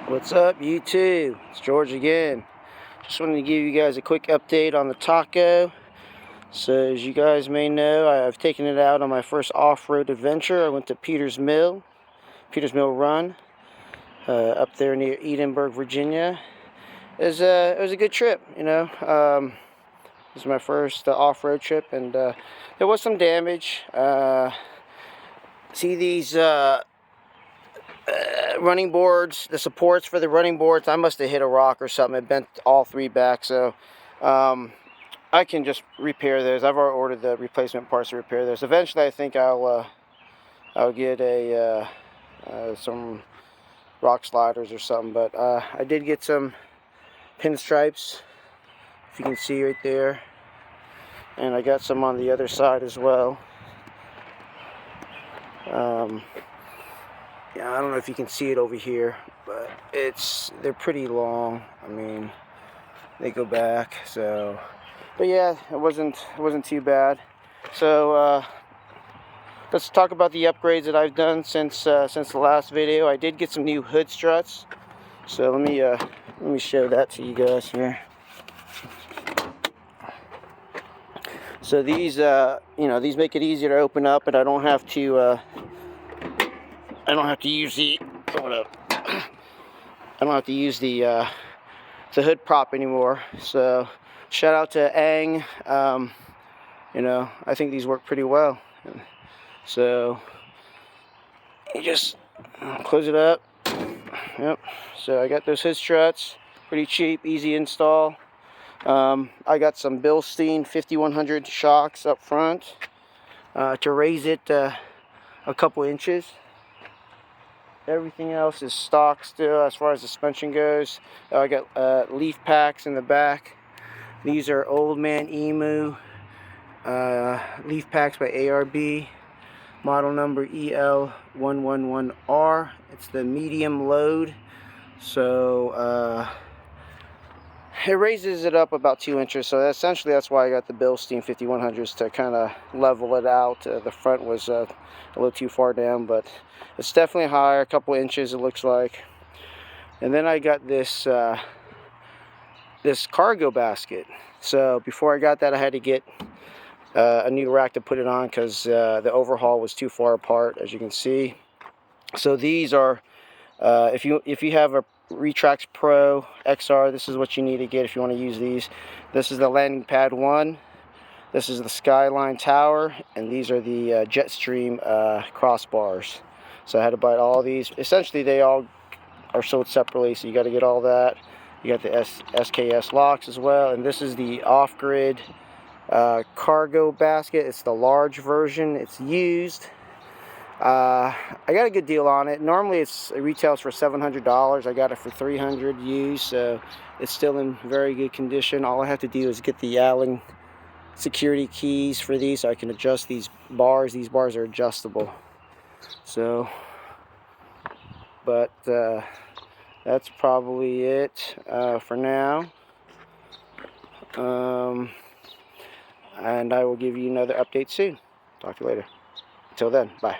What's up, YouTube? It's George again. Just wanted to give you guys a quick update on the Taco. So as you guys may know, I've taken it out on my first off-road adventure. I went to Peters Mill Run, up there near Edinburgh, Virginia. It was a good trip, you know. This was my first off-road trip, and there was some damage. See these running boards, the supports for the running boards, I must have hit a rock or something. It bent all three back, so I can just repair those. I've already ordered the replacement parts to repair those. Eventually I think I'll get some rock sliders or something, but I did get some pinstripes, if you can see right there, and I got some on the other side as well. Yeah, I don't know if you can see it over here, but they're pretty long. I mean, they go back. So, but yeah, it wasn't too bad. So let's talk about the upgrades that I've done since the last video. I did get some new hood struts. So let me show that to you guys here. So these these make it easier to open up, and I don't have to use the the hood prop anymore. So shout out to Ang. I think these work pretty well. So you just close it up. Yep. So I got those hood struts, pretty cheap, easy install. I got some Bilstein 5100 shocks up front to raise it a couple inches. Everything else is stock still as far as the suspension goes. I got leaf packs in the back. These are Old Man Emu leaf packs by ARB, model number EL111R. It's the medium load, so it raises it up about 2 inches. So that's why I got the Bilstein 5100s, to kind of level it out. The front was a little too far down, but it's definitely higher, a couple inches it looks like. And then I got this this cargo basket. So before I got that, I had to get a new rack to put it on, because the overhaul was too far apart, as you can see. So these are if you have a Retrax Pro XR, this is what you need to get if you want to use these. This is the landing pad 1. This is the Skyline Tower, and these are the Jetstream crossbars. So I had to buy all these. Essentially, they all are sold separately, so you got to get all that. You got the SKS locks as well, and this is the off-grid cargo basket. It's the large version. It's used. I got a good deal on it. Normally it retails for $700. I got it for $300 used, so it's still in very good condition. All I have to do is get the Allen security keys for these, so I can adjust these bars. These bars are adjustable. So, but that's probably it for now. And I will give you another update soon. Talk to you later. Until then, bye.